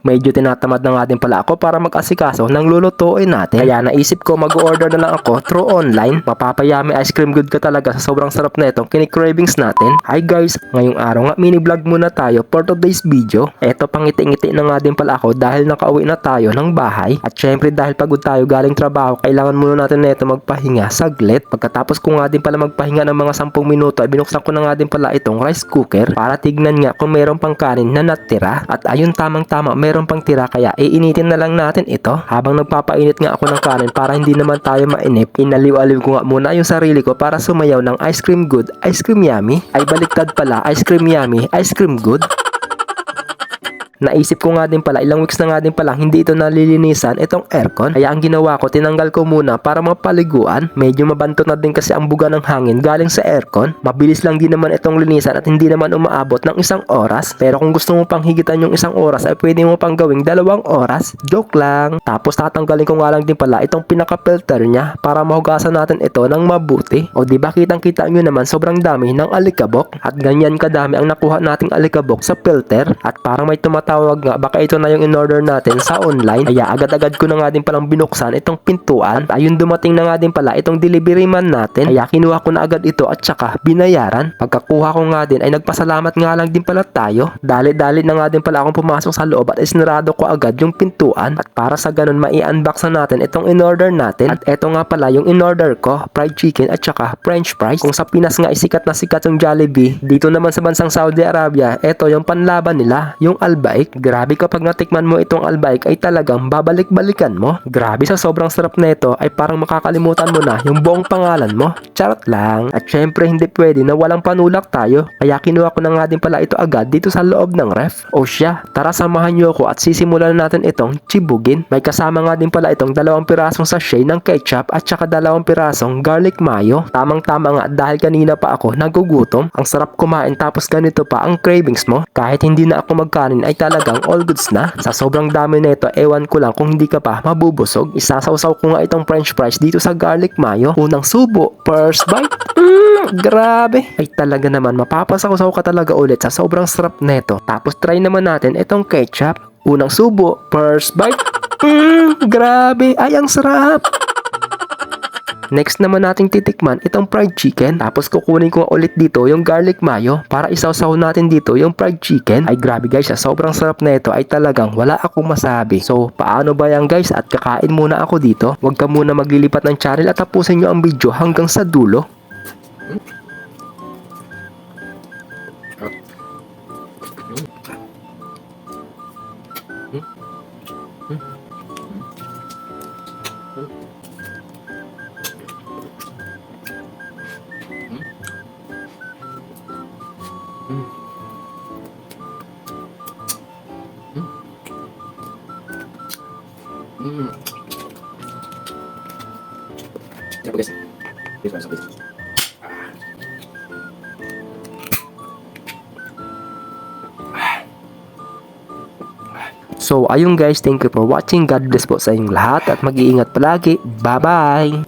Medyo tinatamad na nga din pala ako para mag-asikaso ng lulutuin natin. Kaya naisip ko mag-order na lang ako through online. Mapapayami ice cream good ka talaga sa sobrang sarap na itong kinikravings natin. Hi guys, ngayong araw nga mini vlog muna tayo for today's video. Eto pangiti-ngiti na nga din pala ako dahil nakauwi na tayo ng bahay. At syempre dahil pagod tayo galing trabaho, kailangan muna natin na ito magpahinga saglit. Pagkatapos ko nga din pala magpahinga ng mga 10 minuto, ay binuksan ko na nga din pala itong rice cooker para tignan nga kung mayroon pang kanin na natira. At ayun, tamang-tama, mayroon pang tira, kaya iinitin na lang natin ito. Habang nagpapainit nga ako ng kanin para hindi naman tayo mainip, inaliw-aliw ko nga muna yung sarili ko para sumayaw ng ice cream good, ice cream yummy. Ay baliktad pala, ice cream yummy, ice cream good. Naisip ko nga din pala, ilang weeks na nga din pala hindi ito nalilinisan itong aircon. Kaya ang ginawa ko, tinanggal ko muna para mapaliguan. Medyo mabanto na din kasi ang buga ng hangin galing sa aircon. Mabilis lang din naman itong linisan at hindi naman umaabot ng 1 oras. Pero kung gusto mo pang higitan yung 1 oras, ay pwede mo pang gawing 2 oras. Joke lang. Tapos tatanggalin ko nga lang din pala itong pinaka-filter niya para mahugasan natin ito ng mabuti. O diba kitang-kita nyo naman sobrang dami ng alikabok. At ganyan kadami ang nakuha nating alikabok sa filter. At parang may tumatawag nga, baka ito na yung in-order natin sa online. Kaya agad-agad ko na nga din palang binuksan itong pintuan. At ayun, dumating na nga din pala itong delivery man natin. Kaya kinuha ko na agad ito at saka binayaran. Pagkakuha ko nga din ay nagpasalamat nga lang din pala tayo. Dali-dali na nga din pala akong pumasok sa loob at isinarado ko agad yung pintuan. At para sa ganun mai-unbox na natin itong in-order natin. At eto nga pala yung in-order ko, fried chicken at saka french fries. Kung sa Pinas nga isikat na sikat yung Jollibee, dito naman sa bansang Saudi Arabia, eto yung panlaban nila, yung Albaik. Grabe, kapag natikman mo itong Albaik ay talagang babalik-balikan mo. Grabe, sa sobrang sarap na ito ay parang makakalimutan mo na yung buong pangalan mo. Charot lang. At syempre hindi pwede na walang panulak tayo. Kaya kinuha ko na nga din pala ito agad dito sa loob ng ref. O siya, tara samahan nyo ako at sisimulan natin itong chibugin. May kasama nga din pala itong 2 pirasong sachet ng ketchup at saka 2 pirasong garlic mayo. Tamang-tama nga dahil kanina pa ako nagugutom. Ang sarap kumain tapos ganito pa ang cravings mo. Kahit hindi na ako magkanin ay talagang all goods na. Sa sobrang dami na ito, ewan ko lang kung hindi ka pa mabubusog. Isasawsaw ko nga itong french fries dito sa garlic mayo. Unang subo, first bite. Grabe. Ay talaga naman, mapapasawsaw ka talaga ulit sa sobrang sarap nito. Tapos try naman natin itong ketchup. Unang subo, first bite. Grabe. Ay, ang sarap. Next naman nating titikman itong fried chicken. Tapos kukunin ko ulit dito yung garlic mayo para isawsaw natin dito yung fried chicken. Ay grabe guys, sa sobrang sarap na ito ay talagang wala akong masabi. So paano ba yan guys? At kakain muna ako dito. Huwag ka muna maglilipat ng channel at tapusin nyo ang video hanggang sa dulo. Siapa guys? This one, please. So ayun guys, thank you for watching. God bless po sa inyong lahat at mag-iingat palagi. Bye bye!